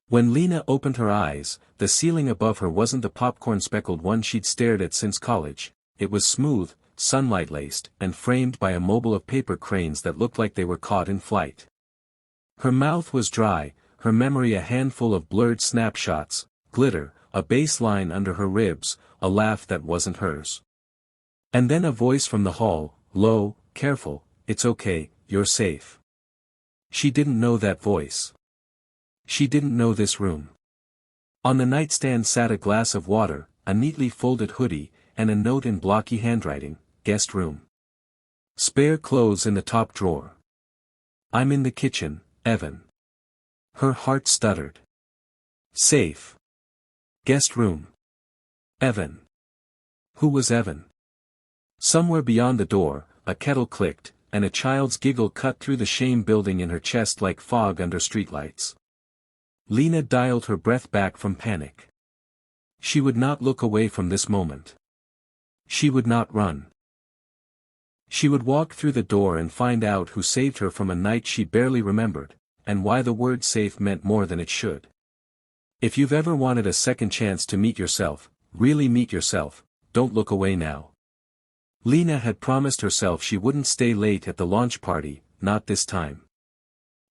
When Lena opened her eyes, the ceiling above her wasn't the popcorn-speckled one she'd stared at since college. It was smooth, sunlight-laced, and framed by a mobile of paper cranes that looked like they were caught in flight. Her mouth was dry, her memory a handful of blurred snapshots, glitter, a bass line under her ribs, a laugh that wasn't hers. And then a voice from the hall, low, careful, "It's okay, you're safe." She didn't know that voice. She didn't know this room. On the nightstand sat a glass of water, a neatly folded hoodie, and a note in blocky handwriting, "Guest room. Spare clothes in the top drawer. I'm in the kitchen, Evan." Her heart stuttered. Safe. Guest room. Evan. Who was Evan? Somewhere beyond the door, a kettle clicked, and a child's giggle cut through the shame building in her chest like fog under streetlights. Lena dialed her breath back from panic. She would not look away from this moment. She would not run. She would walk through the door and find out who saved her from a night she barely remembered, and why the word safe meant more than it should. If you've ever wanted a second chance to meet yourself, really meet yourself, don't look away now. Lena had promised herself she wouldn't stay late at the launch party, not this time.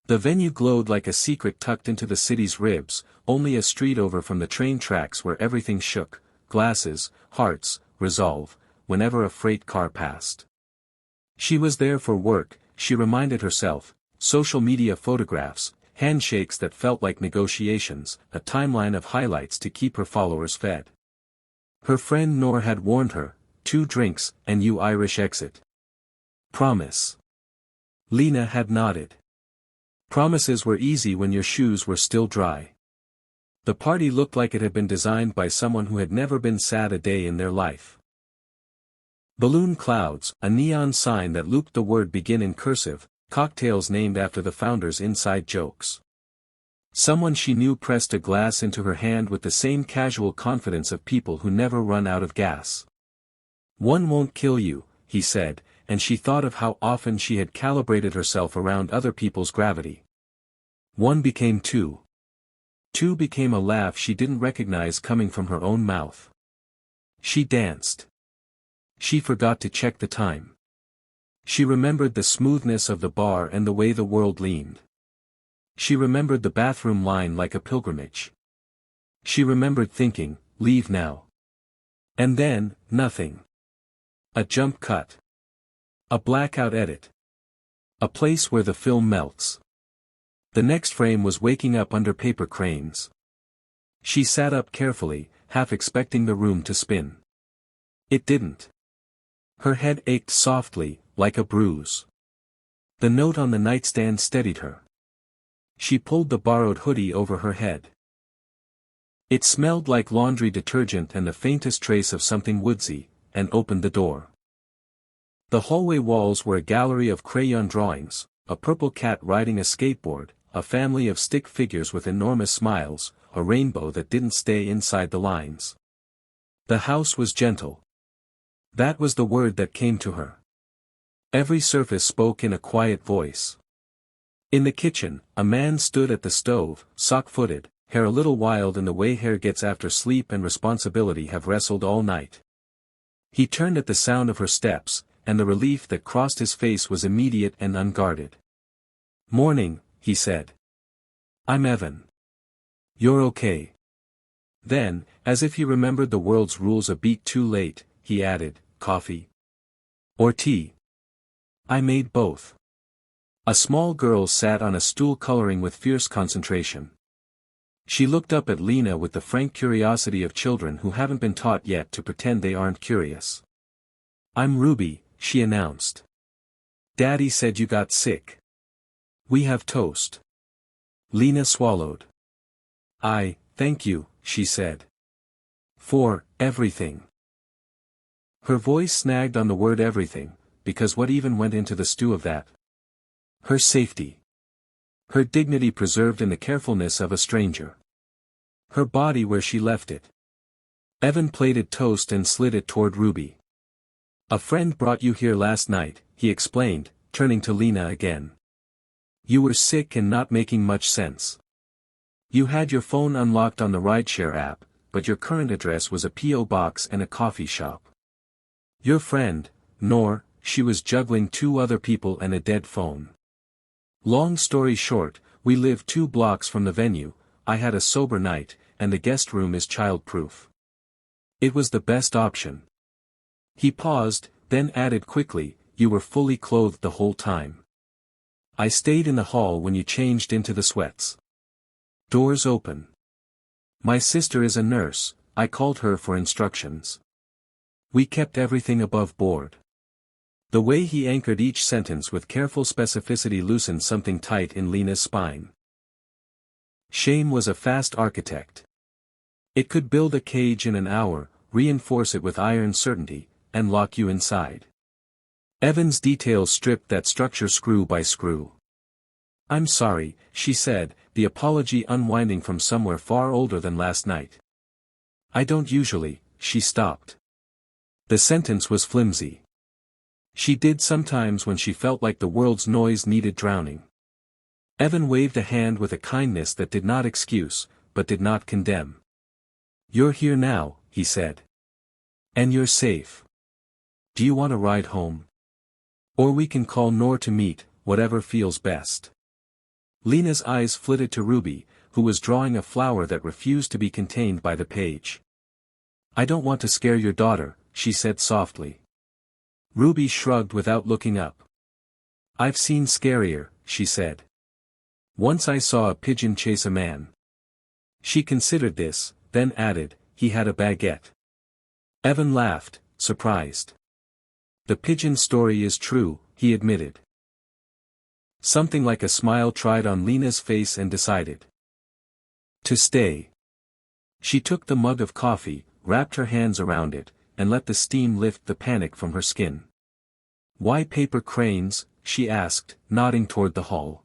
The venue glowed like a secret tucked into the city's ribs, only a street over from the train tracks where everything shook, glasses, hearts, resolve, whenever a freight car passed. She was there for work, she reminded herself, social media photographs, handshakes that felt like negotiations, a timeline of highlights to keep her followers fed. Her friend Nor had warned her, 2 drinks, and you Irish exit. Promise. Lena had nodded. Promises were easy when your shoes were still dry. The party looked like it had been designed by someone who had never been sad a day in their life. Balloon clouds, a neon sign that looped the word begin in cursive, cocktails named after the founders' inside jokes. Someone she knew pressed a glass into her hand with the same casual confidence of people who never run out of gas. "One won't kill you," he said, and she thought of how often she had calibrated herself around other people's gravity. 1 became 2. 2 became a laugh she didn't recognize coming from her own mouth. She danced. She forgot to check the time. She remembered the smoothness of the bar and the way the world leaned. She remembered the bathroom line like a pilgrimage. She remembered thinking, leave now. And then, nothing. A jump cut. A blackout edit. A place where the film melts. The next frame was waking up under paper cranes. She sat up carefully, half expecting the room to spin. It didn't. Her head ached softly, like a bruise. The note on the nightstand steadied her. She pulled the borrowed hoodie over her head. It smelled like laundry detergent and the faintest trace of something woodsy, and opened the door. The hallway walls were a gallery of crayon drawings, a purple cat riding a skateboard, a family of stick figures with enormous smiles, a rainbow that didn't stay inside the lines. The house was gentle. That was the word that came to her. Every surface spoke in a quiet voice. In the kitchen, a man stood at the stove, sock-footed, hair a little wild in the way hair gets after sleep and responsibility have wrestled all night. He turned at the sound of her steps, and the relief that crossed his face was immediate and unguarded. "Morning," he said. "I'm Evan. You're okay." Then, as if he remembered the world's rules a beat too late, he added, "Coffee? Or tea?" "I made both." A small girl sat on a stool coloring with fierce concentration. She looked up at Lena with the frank curiosity of children who haven't been taught yet to pretend they aren't curious. "I'm Ruby," she announced. "Daddy said you got sick. We have toast." Lena swallowed. Thank you," she said. "For everything." Her voice snagged on the word everything, because what even went into the stew of that? Her safety. Her dignity preserved in the carefulness of a stranger. Her body where she left it. Evan plated toast and slid it toward Ruby. "A friend brought you here last night," he explained, turning to Lena again. "You were sick and not making much sense. You had your phone unlocked on the rideshare app, but your current address was a P.O. box and a coffee shop. Your friend, Noor, she was juggling 2 other people and a dead phone. Long story short, we live 2 blocks from the venue, I had a sober night, and the guest room is child-proof. It was the best option. He paused, then added quickly, you were fully clothed the whole time. I stayed in the hall when you changed into the sweats. Doors open. My sister is a nurse, I called her for instructions. We kept everything above board. The way he anchored each sentence with careful specificity loosened something tight in Lena's spine. Shame was a fast architect. It could build a cage in an hour, reinforce it with iron certainty, and lock you inside. Evan's details stripped that structure screw by screw. I'm sorry, she said, the apology unwinding from somewhere far older than last night. I don't usually, she stopped. The sentence was flimsy. She did sometimes when she felt like the world's noise needed drowning. Evan waved a hand with a kindness that did not excuse, but did not condemn. You're here now, he said. And you're safe. Do you want a ride home? Or we can call Noor to meet, whatever feels best. Lena's eyes flitted to Ruby, who was drawing a flower that refused to be contained by the page. I don't want to scare your daughter, she said softly. Ruby shrugged without looking up. I've seen scarier, she said. Once I saw a pigeon chase a man. She considered this, then added, he had a baguette. Evan laughed, surprised. The pigeon story is true, he admitted. Something like a smile tried on Lena's face and decided to stay. She took the mug of coffee, wrapped her hands around it, and let the steam lift the panic from her skin. Why paper cranes? She asked, nodding toward the hall.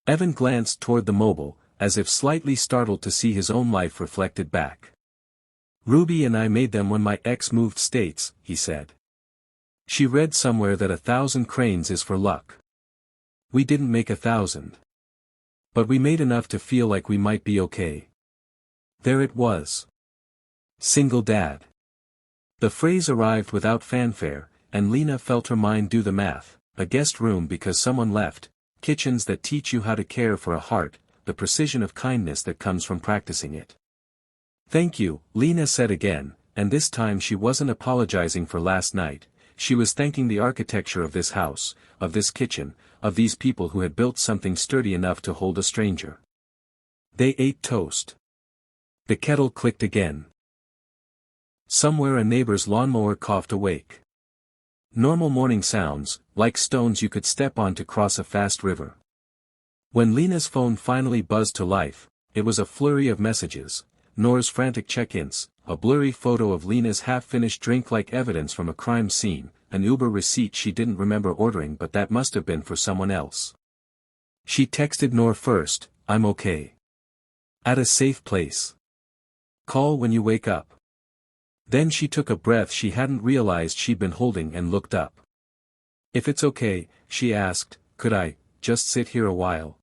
Evan glanced toward the mobile, as if slightly startled to see his own life reflected back. Ruby and I made them when my ex moved states, he said. She read somewhere that 1,000 cranes is for luck. We didn't make 1,000. But we made enough to feel like we might be okay. There it was. Single dad. The phrase arrived without fanfare, and Lena felt her mind do the math, a guest room because someone left, kitchens that teach you how to care for a heart, the precision of kindness that comes from practicing it. Thank you, Lena said again, and this time she wasn't apologizing for last night, she was thanking the architecture of this house, of this kitchen, of these people who had built something sturdy enough to hold a stranger. They ate toast. The kettle clicked again. Somewhere a neighbor's lawnmower coughed awake. Normal morning sounds, like stones you could step on to cross a fast river. When Lena's phone finally buzzed to life, it was a flurry of messages, Noor's frantic check-ins, a blurry photo of Lena's half-finished drink like evidence from a crime scene, an Uber receipt she didn't remember ordering but that must have been for someone else. She texted Noor first, I'm okay. At a safe place. Call when you wake up. Then she took a breath she hadn't realized she'd been holding and looked up. If it's okay, she asked, could I, just sit here a while?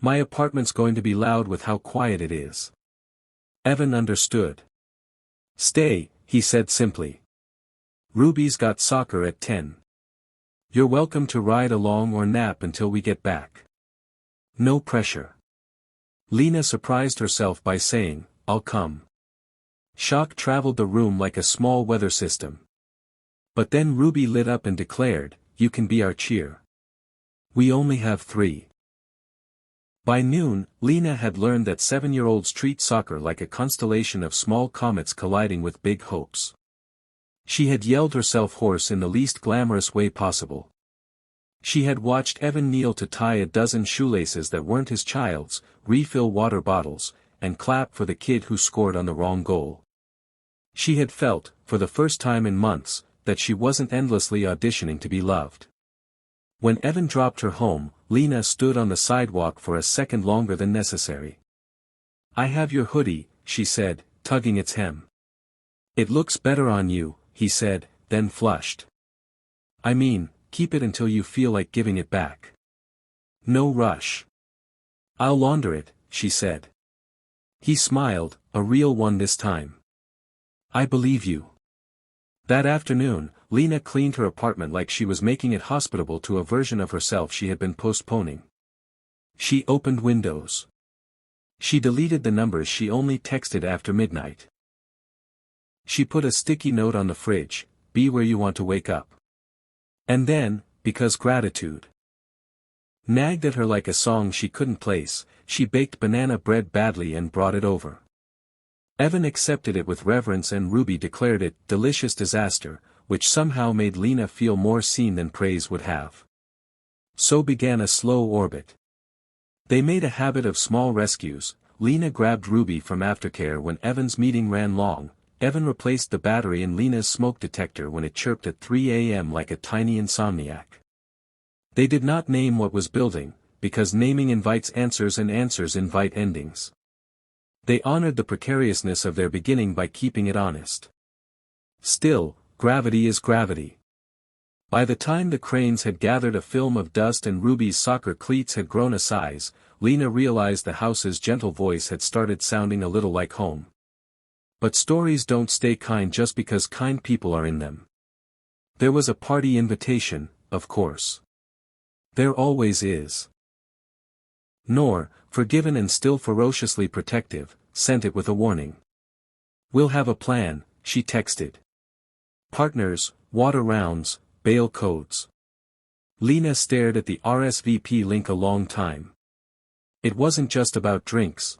My apartment's going to be loud with how quiet it is. Evan understood. Stay, he said simply. Ruby's got soccer at 10. You're welcome to ride along or nap until we get back. No pressure. Lena surprised herself by saying, I'll come. Shock traveled the room like a small weather system. But then Ruby lit up and declared, you can be our cheer. We only have 3. By noon, Lena had learned that 7-year-olds treat soccer like a constellation of small comets colliding with big hopes. She had yelled herself hoarse in the least glamorous way possible. She had watched Evan kneel to tie a dozen shoelaces that weren't his child's, refill water bottles, and clap for the kid who scored on the wrong goal. She had felt, for the first time in months, that she wasn't endlessly auditioning to be loved. When Evan dropped her home, Lena stood on the sidewalk for a second longer than necessary. I have your hoodie, she said, tugging its hem. It looks better on you, he said, then flushed. I mean, keep it until you feel like giving it back. No rush. I'll launder it, she said. He smiled, a real one this time. I believe you. That afternoon, Lena cleaned her apartment like she was making it hospitable to a version of herself she had been postponing. She opened windows. She deleted the numbers she only texted after midnight. She put a sticky note on the fridge, "Be where you want to wake up." And then, because gratitude nagged at her like a song she couldn't place, she baked banana bread badly and brought it over. Evan accepted it with reverence and Ruby declared it delicious disaster, which somehow made Lena feel more seen than praise would have. So began a slow orbit. They made a habit of small rescues. Lena grabbed Ruby from aftercare when Evan's meeting ran long. Evan replaced the battery in Lena's smoke detector when it chirped at 3 a.m. like a tiny insomniac. They did not name what was building, because naming invites answers and answers invite endings. They honored the precariousness of their beginning by keeping it honest. Still, gravity is gravity. By the time the cranes had gathered a film of dust and Ruby's soccer cleats had grown a size, Lena realized the house's gentle voice had started sounding a little like home. But stories don't stay kind just because kind people are in them. There was a party invitation, of course. There always is. Nor, forgiven and still ferociously protective, sent it with a warning. "We'll have a plan," she texted. "Partners, water rounds, bail codes." Lena stared at the RSVP link a long time. It wasn't just about drinks.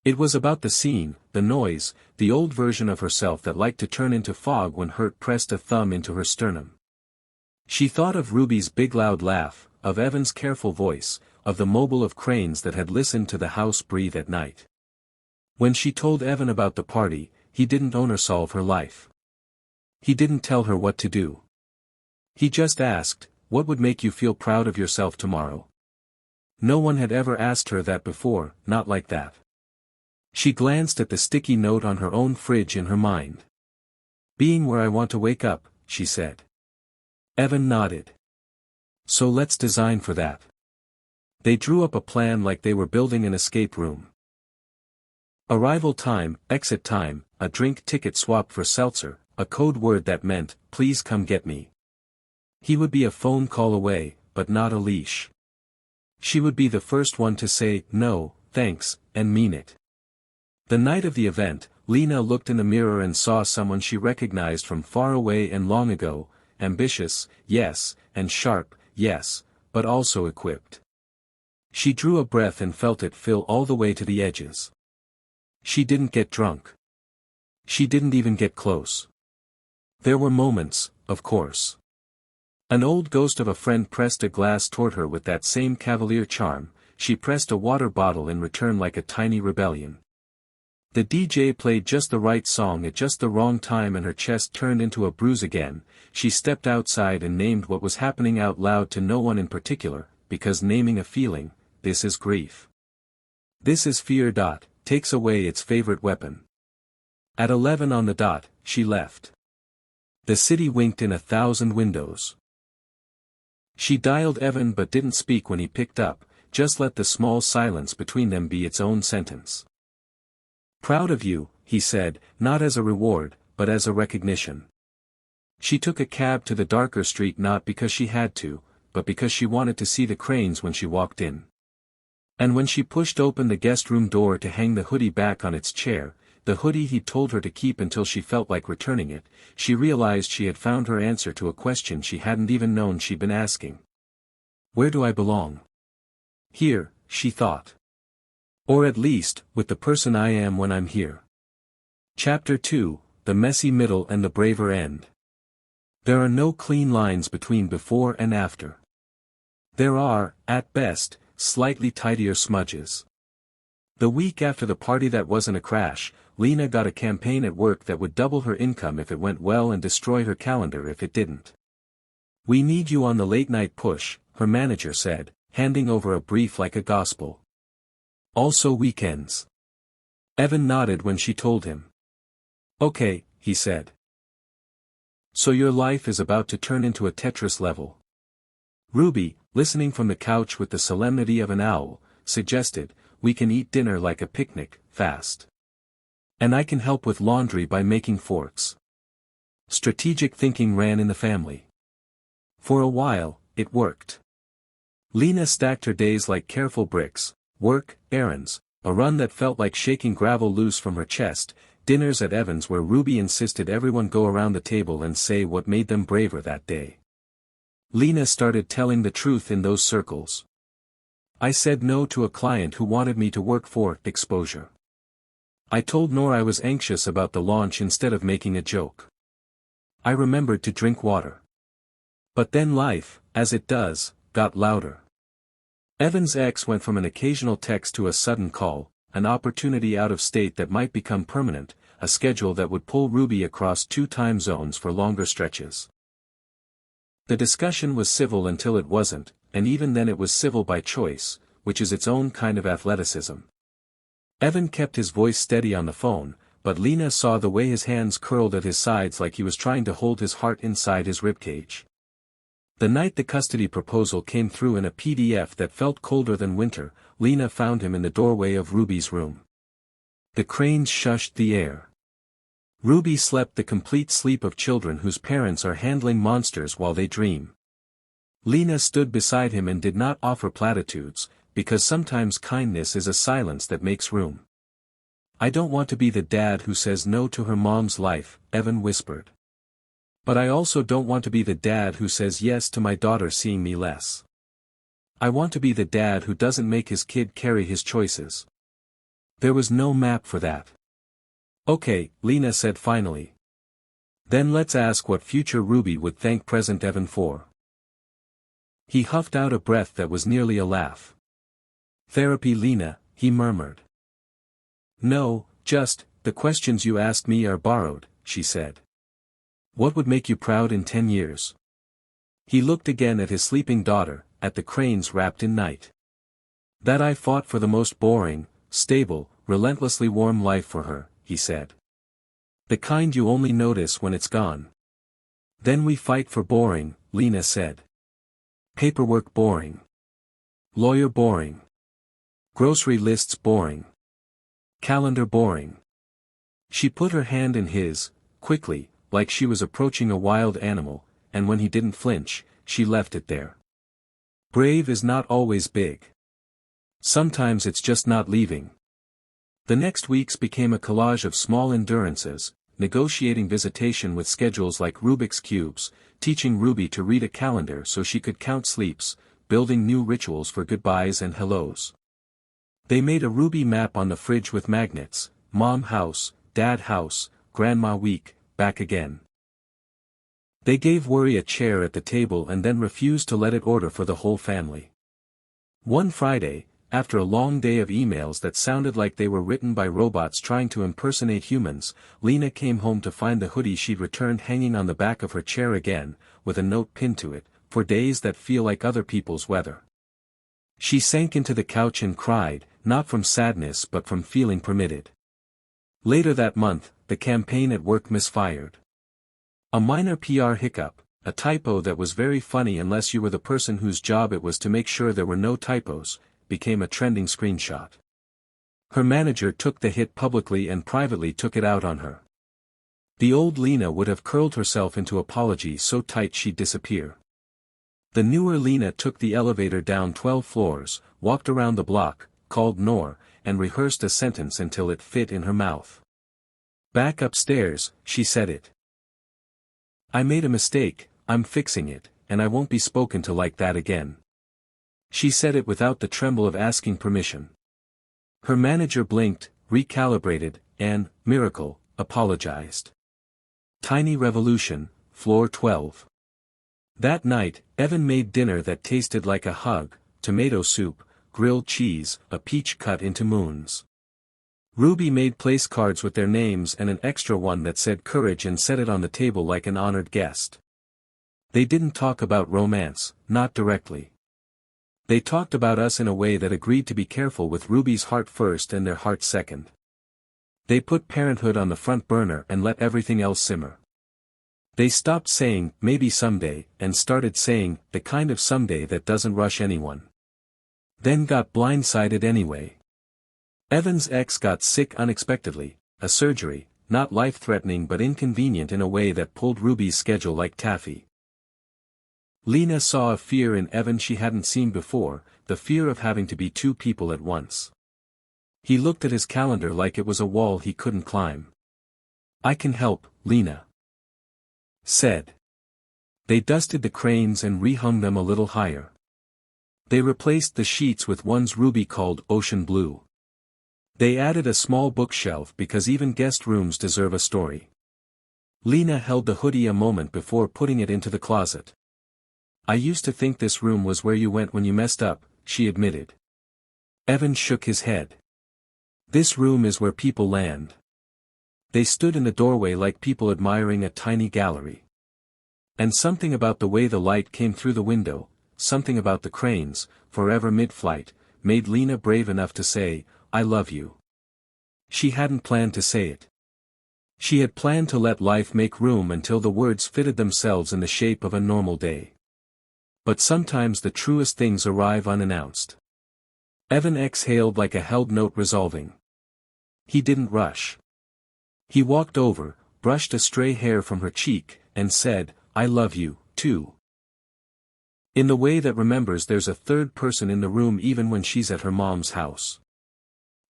It was about the scene, the noise, the old version of herself that liked to turn into fog when hurt pressed a thumb into her sternum. She thought of Ruby's big loud laugh, of Evan's careful voice, of the mobile of cranes that had listened to the house breathe at night. When she told Evan about the party, he didn't own or solve her life. He didn't tell her what to do. He just asked, "What would make you feel proud of yourself tomorrow?" No one had ever asked her that before, not like that. She glanced at the sticky note on her own fridge in her mind. "Being where I want to wake up," she said. Evan nodded. "So let's design for that." They drew up a plan like they were building an escape room. Arrival time, exit time, a drink ticket swap for seltzer, a code word that meant, "Please come get me." He would be a phone call away, but not a leash. She would be the first one to say, "No, thanks," and mean it. The night of the event, Lena looked in the mirror and saw someone she recognized from far away and long ago, ambitious, yes, and sharp, yes, but also equipped. She drew a breath and felt it fill all the way to the edges. She didn't get drunk. She didn't even get close. There were moments, of course. An old ghost of a friend pressed a glass toward her with that same cavalier charm. She pressed a water bottle in return like a tiny rebellion. The DJ played just the right song at just the wrong time and her chest turned into a bruise again. She stepped outside and named what was happening out loud to no one in particular, because naming a feeling, this is grief. This is fear. Takes away its favorite weapon. At 11 on the dot, she left. The city winked in 1,000 windows. She dialed Evan but didn't speak when he picked up, just let the small silence between them be its own sentence. "Proud of you," he said, not as a reward, but as a recognition. She took a cab to the darker street not because she had to, but because she wanted to see the cranes when she walked in. And when she pushed open the guest room door to hang the hoodie back on its chair, the hoodie he'd told her to keep until she felt like returning it, she realized she had found her answer to a question she hadn't even known she'd been asking. Where do I belong? Here, she thought. Or at least, with the person I am when I'm here. Chapter 2, The Messy Middle and the Braver End. There are no clean lines between before and after. There are, at best, slightly tidier smudges. The week after the party that wasn't a crash, Lena got a campaign at work that would double her income if it went well and destroy her calendar if it didn't. "We need you on the late-night push," her manager said, handing over a brief like a gospel. "Also weekends." Evan nodded when she told him. "Okay," he said. "So your life is about to turn into a Tetris level." Ruby, listening from the couch with the solemnity of an owl, suggested, we can eat dinner like a picnic, fast. And I can help with laundry by making forks. Strategic thinking ran in the family. For a while, it worked. Lena stacked her days like careful bricks: work, errands, a run that felt like shaking gravel loose from her chest, dinners at Evan's where Ruby insisted everyone go around the table and say what made them braver that day. Lena started telling the truth in those circles. I said no to a client who wanted me to work for exposure. I told Nor I was anxious about the launch instead of making a joke. I remembered to drink water. But then life, as it does, got louder. Evan's ex went from an occasional text to a sudden call, an opportunity out of state that might become permanent, a schedule that would pull Ruby across 2 time zones for longer stretches. The discussion was civil until it wasn't, and even then it was civil by choice, which is its own kind of athleticism. Evan kept his voice steady on the phone, but Lena saw the way his hands curled at his sides like he was trying to hold his heart inside his ribcage. The night the custody proposal came through in a PDF that felt colder than winter, Lena found him in the doorway of Ruby's room. The cranes shushed the air. Ruby slept the complete sleep of children whose parents are handling monsters while they dream. Lena stood beside him and did not offer platitudes, because sometimes kindness is a silence that makes room. I don't want to be the dad who says no to her mom's life, Evan whispered. But I also don't want to be the dad who says yes to my daughter seeing me less. I want to be the dad who doesn't make his kid carry his choices. There was no map for that. Okay, Lena said finally. Then let's ask what future Ruby would thank present Evan for. He huffed out a breath that was nearly a laugh. Therapy, Lena, he murmured. No, just, the questions you asked me are borrowed, she said. What would make you proud in 10 years? He looked again at his sleeping daughter, at the cranes wrapped in night. That I fought for the most boring, stable, relentlessly warm life for her, he said. The kind you only notice when it's gone. Then we fight for boring, Lena said. Paperwork boring. Lawyer boring. Grocery lists boring. Calendar boring. She put her hand in his, quickly, like she was approaching a wild animal, and when he didn't flinch, she left it there. Brave is not always big. Sometimes it's just not leaving. The next weeks became a collage of small endurances, negotiating visitation with schedules like Rubik's Cubes, teaching Ruby to read a calendar so she could count sleeps, building new rituals for goodbyes and hellos. They made a Ruby map on the fridge with magnets: Mom house, Dad house, Grandma week, back again. They gave Worry a chair at the table and then refused to let it order for the whole family. One Friday, after a long day of emails that sounded like they were written by robots trying to impersonate humans, Lena came home to find the hoodie she'd returned hanging on the back of her chair again, with a note pinned to it, "For days that feel like other people's weather." She sank into the couch and cried, not from sadness but from feeling permitted. Later that month, the campaign at work misfired. A minor PR hiccup, a typo that was very funny unless you were the person whose job it was to make sure there were no typos, became a trending screenshot. Her manager took the hit publicly and privately took it out on her. The old Lena would have curled herself into apology so tight she'd disappear. The newer Lena took the elevator down 12 floors, walked around the block, called Nor, and rehearsed a sentence until it fit in her mouth. Back upstairs, she said it. I made a mistake, I'm fixing it, and I won't be spoken to like that again. She said it without the tremble of asking permission. Her manager blinked, recalibrated, and, miracle, apologized. Tiny revolution, floor 12. That night, Evan made dinner that tasted like a hug: tomato soup, grilled cheese, a peach cut into moons. Ruby made place cards with their names and an extra one that said courage and set it on the table like an honored guest. They didn't talk about romance, not directly. They talked about us in a way that agreed to be careful with Ruby's heart first and their heart second. They put parenthood on the front burner and let everything else simmer. They stopped saying, maybe someday, and started saying, the kind of someday that doesn't rush anyone. Then got blindsided anyway. Evan's ex got sick unexpectedly, a surgery, not life-threatening but inconvenient in a way that pulled Ruby's schedule like taffy. Lena saw a fear in Evan she hadn't seen before, the fear of having to be two people at once. He looked at his calendar like it was a wall he couldn't climb. "I can help," Lena said. They dusted the cranes and rehung them a little higher. They replaced the sheets with ones Ruby called ocean blue. They added a small bookshelf because even guest rooms deserve a story. Lena held the hoodie a moment before putting it into the closet. "I used to think this room was where you went when you messed up," she admitted. Evan shook his head. "This room is where people land." They stood in the doorway like people admiring a tiny gallery. And something about the way the light came through the window, something about the cranes, forever mid-flight, made Lena brave enough to say, "I love you." She hadn't planned to say it. She had planned to let life make room until the words fitted themselves in the shape of a normal day. But sometimes the truest things arrive unannounced. Evan exhaled like a held note resolving. He didn't rush. He walked over, brushed a stray hair from her cheek, and said, "I love you, too." In the way that remembers there's a third person in the room even when she's at her mom's house.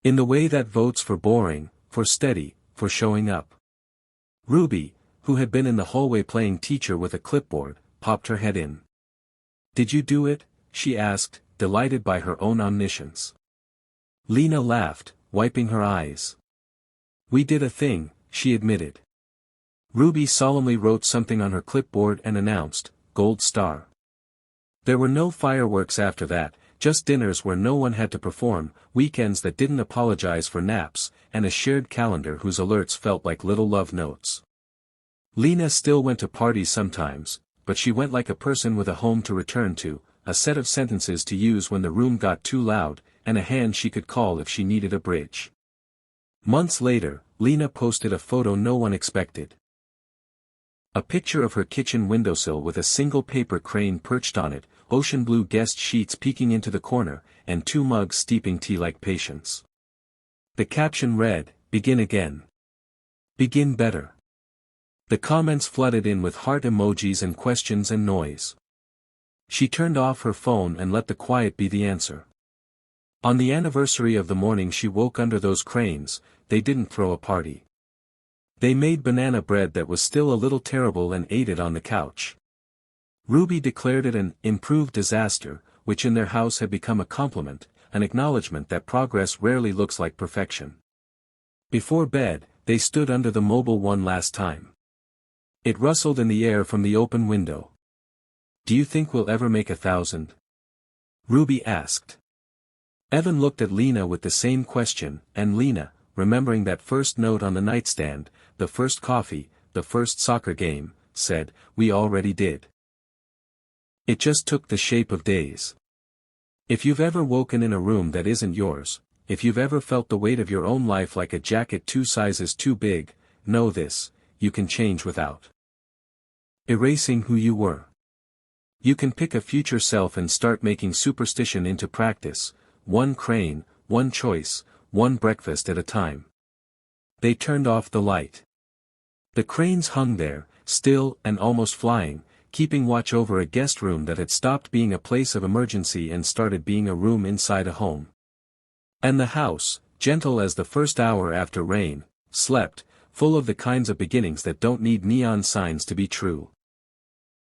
In the way that votes for boring, for steady, for showing up. Ruby, who had been in the hallway playing teacher with a clipboard, popped her head in. "Did you do it?" she asked, delighted by her own omniscience. Lena laughed, wiping her eyes. "We did a thing," she admitted. Ruby solemnly wrote something on her clipboard and announced, "Gold star." There were no fireworks after that, just dinners where no one had to perform, weekends that didn't apologize for naps, and a shared calendar whose alerts felt like little love notes. Lena still went to parties sometimes, but she went like a person with a home to return to, a set of sentences to use when the room got too loud, and a hand she could call if she needed a bridge. Months later, Lena posted a photo no one expected. A picture of her kitchen windowsill with a single paper crane perched on it, ocean blue guest sheets peeking into the corner, and two mugs steeping tea like patience. The caption read, "Begin again. Begin better." The comments flooded in with heart emojis and questions and noise. She turned off her phone and let the quiet be the answer. On the anniversary of the morning she woke under those cranes, they didn't throw a party. They made banana bread that was still a little terrible and ate it on the couch. Ruby declared it an improved disaster, which in their house had become a compliment, an acknowledgement that progress rarely looks like perfection. Before bed, they stood under the mobile one last time. It rustled in the air from the open window. "Do you think we'll ever make 1,000?" Ruby asked. Evan looked at Lena with the same question, and Lena, remembering that first note on the nightstand, the first coffee, the first soccer game, said, "We already did. It just took the shape of days." If you've ever woken in a room that isn't yours, if you've ever felt the weight of your own life like a jacket 2 sizes too big, know this, you can change without erasing who you were. You can pick a future self and start making superstition into practice, one crane, one choice, one breakfast at a time. They turned off the light. The cranes hung there, still and almost flying, keeping watch over a guest room that had stopped being a place of emergency and started being a room inside a home. And the house, gentle as the first hour after rain, slept, full of the kinds of beginnings that don't need neon signs to be true.